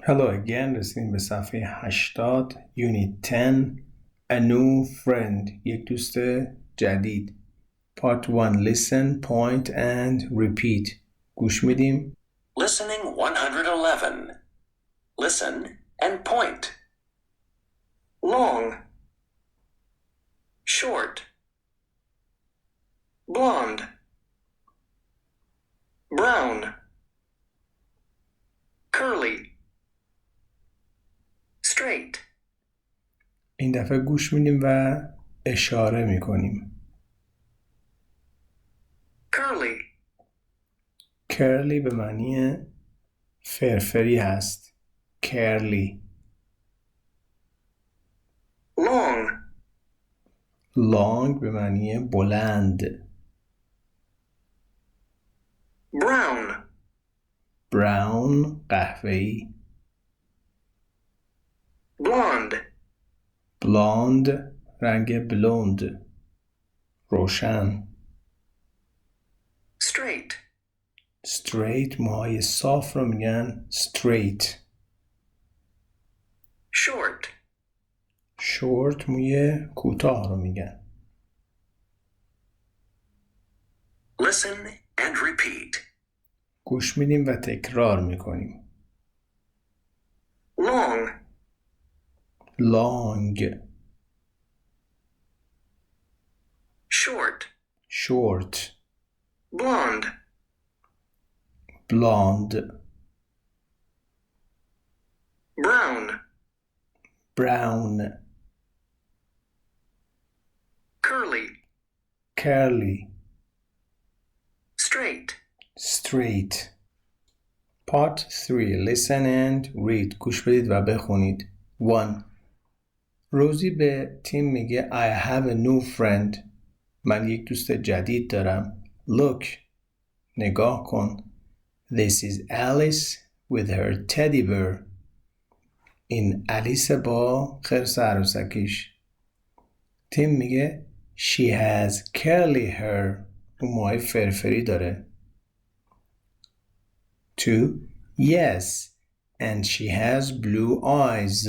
Hello again. رسیدیم به صفحه 80 Unit 10 A new friend یک دوست جدید Part 1 Listen, point and repeat گوش میدیم. Listening 111. Listen and point. Long, short, blonde, brown, curly, straight. این دفعه گوش میدیم و اشاره میکنیم. Curly, curly به معنی فرفری هست. curly. long, long به معنی بلند. brown, brown قهوه‌ای. blonde, blonde رنگ بلوند روشن. straight, straight موهای صاف رو میگن straight. short, short موی کوتاه رو میگن. Listen and repeat. گوش میدیم و تکرار میکنیم. long, long, short, short, blonde, blonde, brown, brown, curly, curly, straight. straight. Part 3 Listen and read گوش بدید و بخونید. 1. روزی به تیم میگه I have a new friend. من یک دوست جدید دارم. Look. نگاه کن. This is Alice with her teddy bear. این الیس با خرس عروسکیش. تیم میگه She has curly hair. اون موهای فرفری داره. 2. Yes. And she has blue eyes.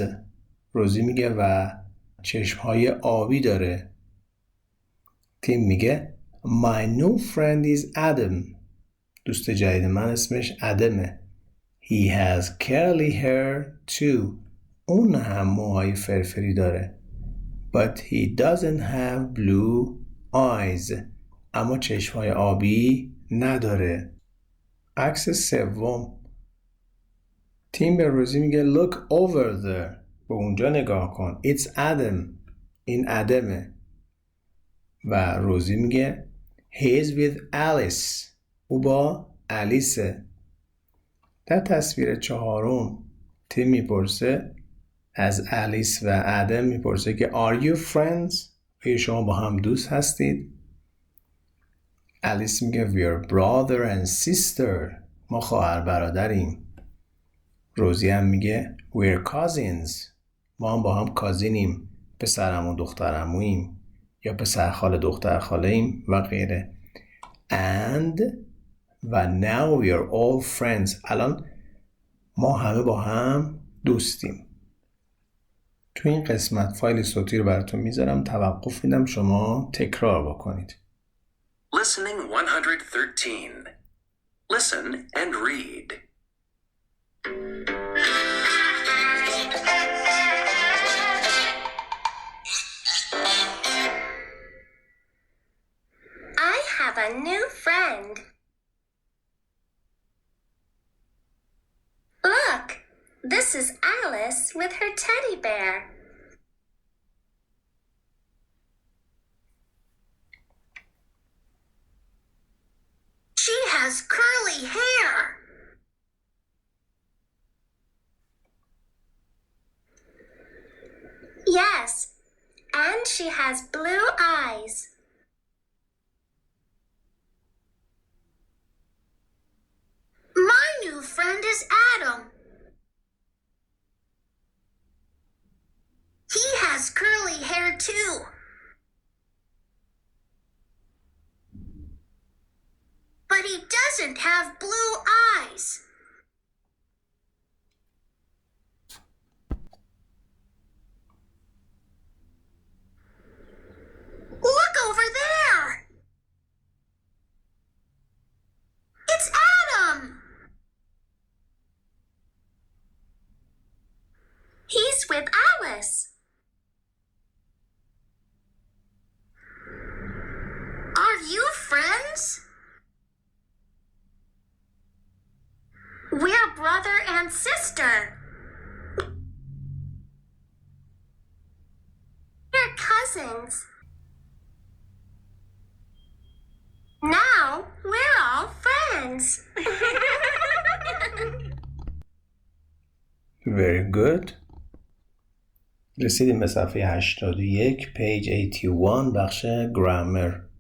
روزی میگه و چشمهای آبی داره. تیم میگه My new friend is Adam. دوست جدید من اسمش ادمه. He has curly hair too. اون هم موهای فرفری داره. But he doesn't have blue eyes. اما چشمهای آبی نداره. عکس سوم. تیم به روزی میگه Look over there. به اونجا نگاه کن. It's Adam. این ادمه. و روزی میگه He is with Alice. او با الیسه. در تصویر چهارم تیم میپرسه از الیس و ادم میپرسه که Are you friends؟ آیا شما با هم دوست هستید؟ الیس میگه We are brother and sister. ما خواهر برادریم. روزی هم میگه We're cousins. ما هم با هم کازینیم. پسرم و دخترمویم یا پسر خاله دختر خاله ایم و غیره. And و now we are all friends. الان ما همه با هم دوستیم. تو این قسمت فایل صوتی رو براتون میذارم. توقف میدم شما تکرار بکنید. Listening 113. Listen and read. I have a new friend. Look, this is Alice with her teddy bear. She has curly hair. Yes, and she has blue eyes. My new friend is Adam. He has curly hair too. But he doesn't have blue eyes. friends? We're brother and sister. We're cousins. Now we're all friends. Very good. رسیدیم به صفحه 81 page 81 بخش grammar.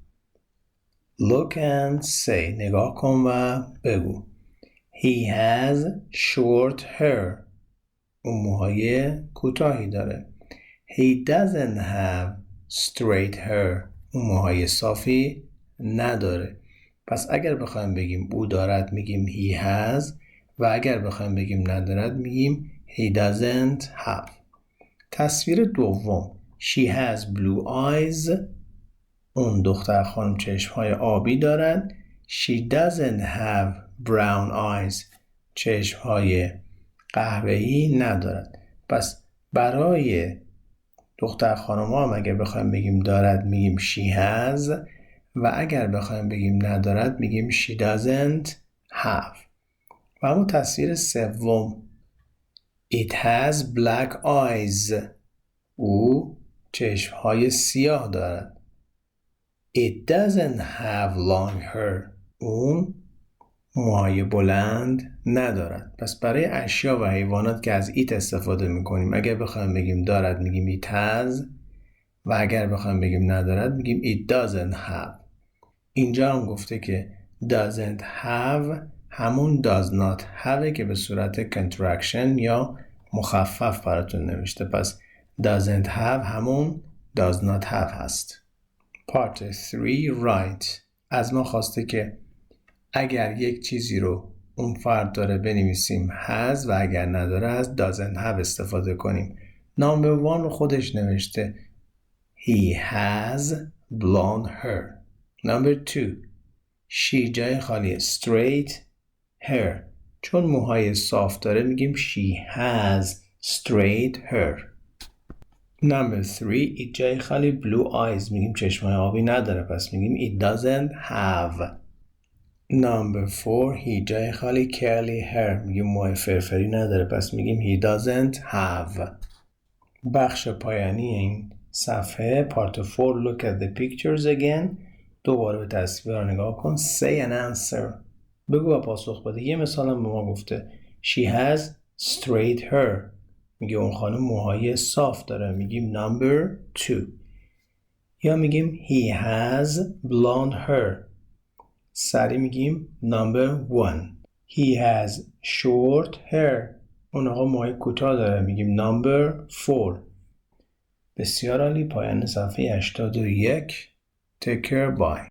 Look and say. نگاه کن و بگو. He has short hair. اون موهای کوتاهی داره. He doesn't have straight hair. اون موهای صافی نداره. پس اگر بخوایم بگیم او دارد میگیم he has و اگر بخوایم بگیم ندارد میگیم he doesn't have. تصویر دوم. She has blue eyes. اون دختر خانم چشمهای آبی دارد. She doesn't have brown eyes. چشمهای قهوه‌ای ندارد. پس برای دختر خانم ها هم اگر بخوایم بگیم دارد میگیم she has و اگر بخوایم بگیم ندارد میگیم she doesn't have. و اما تصویر سوم. It has black eyes. او چشمهای سیاه دارد. It doesn't have long hair. اون موهای بلند ندارد. پس برای اشیا و حیوانات که از it استفاده میکنیم اگر بخوایم بگیم دارد میگیم it has و اگر بخوایم بگیم ندارد میگیم it doesn't have. اینجا هم گفته که doesn't have همون does not have که به صورت contraction یا مخفف براتون نوشته. پس doesn't have همون does not have هست. Part 3 write. از ما خواسته که اگر یک چیزی رو اون فرد داره بنویسیم has و اگر نداره از doesn't have استفاده کنیم. Number 1 رو خودش نوشته He has blonde hair. Number 2 She جای خالی straight hair. چون موهای صاف داره میگیم she has straight hair. Number 3 it جای خالی blue eyes. میگیم چشمای آبی نداره پس میگیم it doesn't have. Number 4 he جای خالی curly hair. میگیم موهای فرفری نداره پس میگیم he doesn't have. بخش پایانی این صفحه part 4 look at the pictures again. دوباره به تصویر نگاه کن. Say an answer. بگو و پاسخ بده. یه مثال هم به ما گفته She has straight hair. میگه اون خانم موهای صاف داره. میگیم number 2. یا میگیم he has blonde hair. سری میگیم number 1. He has short hair. اون آقا موهای کوتاه داره. میگیم number 4. بسیار عالی. پایان صفحه 81. Take care. Bye.